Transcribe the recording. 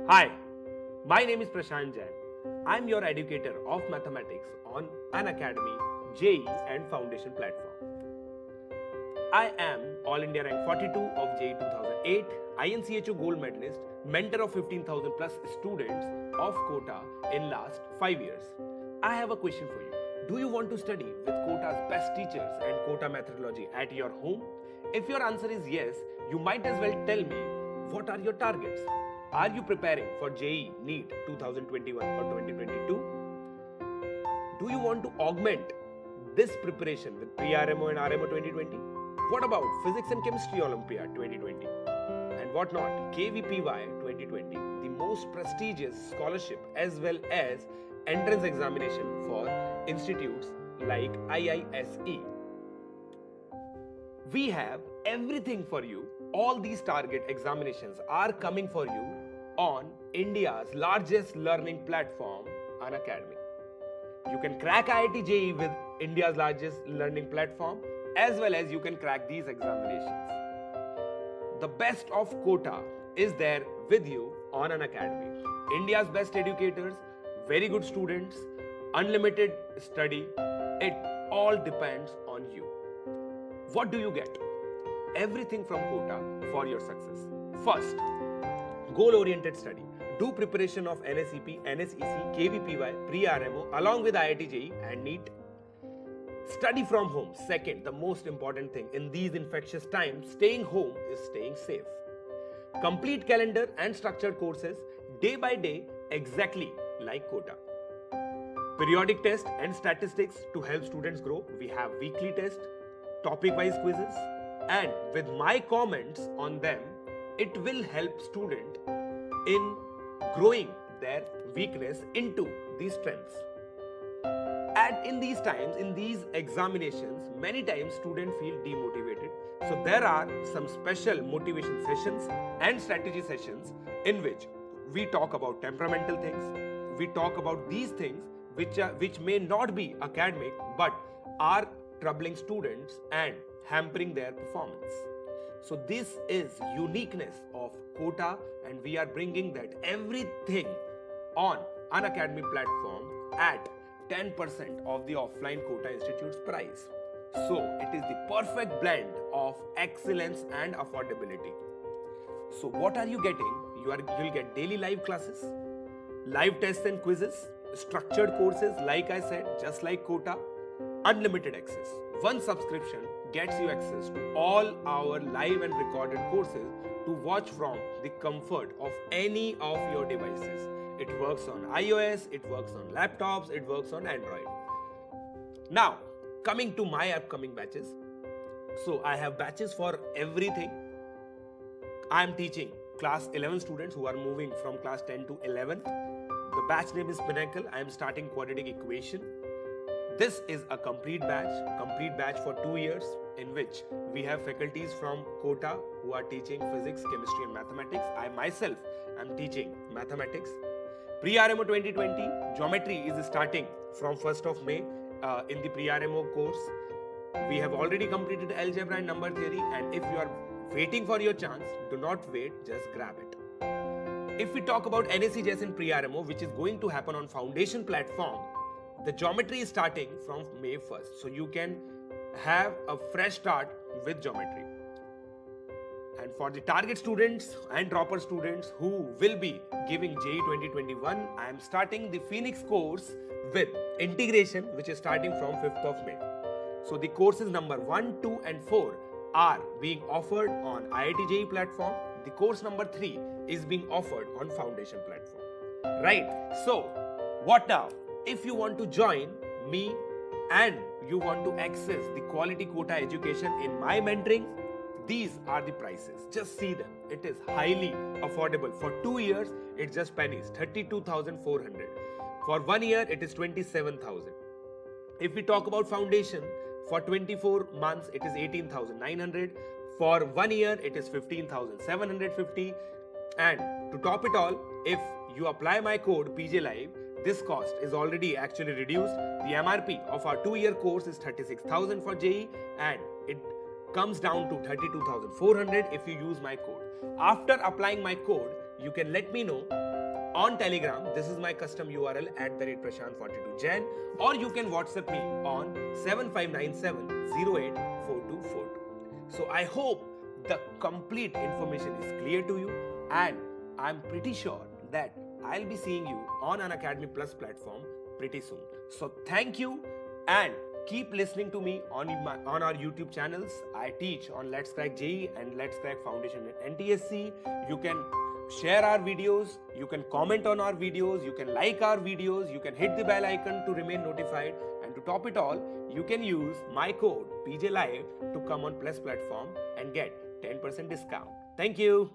Hi, my name is Prashant Jain. I'm your educator of mathematics on an academy, JEE and Foundation platform. I am All India rank 42 of JEE 2008, INCHO gold medalist, mentor of 15,000 plus students of Kota in last 5 years. I have a question for you. Do you want to study with Kota's best teachers and Kota methodology at your home? If your answer is yes, you might as well tell me what are your targets? Are you preparing for JEE NEET 2021 or 2022? Do you want to augment this preparation with pre-RMO and RMO 2020? What about Physics and Chemistry Olympiad 2020? And what not, KVPY 2020, the most prestigious scholarship as well as entrance examination for institutes like IISE. We have everything for you. All these target examinations are coming for you on India's largest learning platform, Unacademy. You can crack IIT JEE with India's largest learning platform, as well as you can crack these examinations. The best of Kota is there with you on Unacademy. India's best educators, very good students, unlimited study. It all depends on you. What do you get? Everything from Kota for your success. First, goal-oriented study. Do preparation of NSEP, NSEC, KVPY, pre-RMO along with IIT JEE and NEET. Study from home. Second, the most important thing in these infectious times, staying home is staying safe. Complete calendar and structured courses day by day, exactly like Kota. Periodic test and statistics to help students grow. We have weekly test, topic-wise quizzes, and with my comments on them, it will help student in growing their weakness into these strengths. And in these times, in these examinations, many times students feel demotivated. So there are some special motivation sessions and strategy sessions in which we talk about temperamental things. We talk about these things which may not be academic but are troubling students and hampering their performance. So this is uniqueness of Kota, and we are bringing that everything on Unacademy platform at 10% of the offline Kota Institute's price. So it is the perfect blend of excellence and affordability. So what are you getting? You'll get daily live classes, live tests and quizzes, structured courses like I said, just like Kota, unlimited access. One subscription gets you access to all our live and recorded courses to watch from the comfort of any of your devices. It works on iOS, it works on laptops, it works on Android. Now, coming to my upcoming batches. So I have batches for everything. I am teaching class 11 students who are moving from class 10 to 11. The batch name is Pinnacle. I am starting quadratic equation. This is a complete batch for 2 years, in which we have faculties from Kota who are teaching physics, chemistry and mathematics. I myself am teaching mathematics. Pre-RMO 2020, geometry is starting from 1st of May in the pre-RMO course. We have already completed algebra and number theory, and if you are waiting for your chance, do not wait, just grab it. If we talk about NSE and pre-RMO, which is going to happen on Foundation platform, the geometry is starting from May 1st. So you can have a fresh start with geometry. And for the target students and dropper students who will be giving JEE 2021, I am starting the Phoenix course with integration, which is starting from 5th of May. So the courses number 1, 2 and 4 are being offered on IIT JEE platform. The course number 3 is being offered on Foundation platform. Right? So, what now? If you want to join me and you want to access the quality Kota education in my mentoring, these are the prices. Just see them. It is highly affordable. For 2 years, it's just pennies, 32,400. For 1 year, it is 27,000. If we talk about Foundation, for 24 months, it is 18,900. For 1 year, it is 15,750. And to top it all, if you apply my code PJLive, this cost is already actually reduced. The MRP of our 2-year course is 36,000 for JEE, and it comes down to 32,400 if you use my code. After applying my code, you can let me know on Telegram. This is my custom URL @Prashant42Jain, or you can WhatsApp me on 7597084242. So I hope the complete information is clear to you, and I'm pretty sure that I'll be seeing you on Unacademy Plus platform pretty soon. So thank you, and keep listening to me on our YouTube channels. I teach on Let's Crack JEE and Let's Crack Foundation and NTSC. You can share our videos, you can comment on our videos, you can like our videos, you can hit the bell icon to remain notified, and to top it all, you can use my code PJLive to come on Plus platform and get 10% discount. Thank you.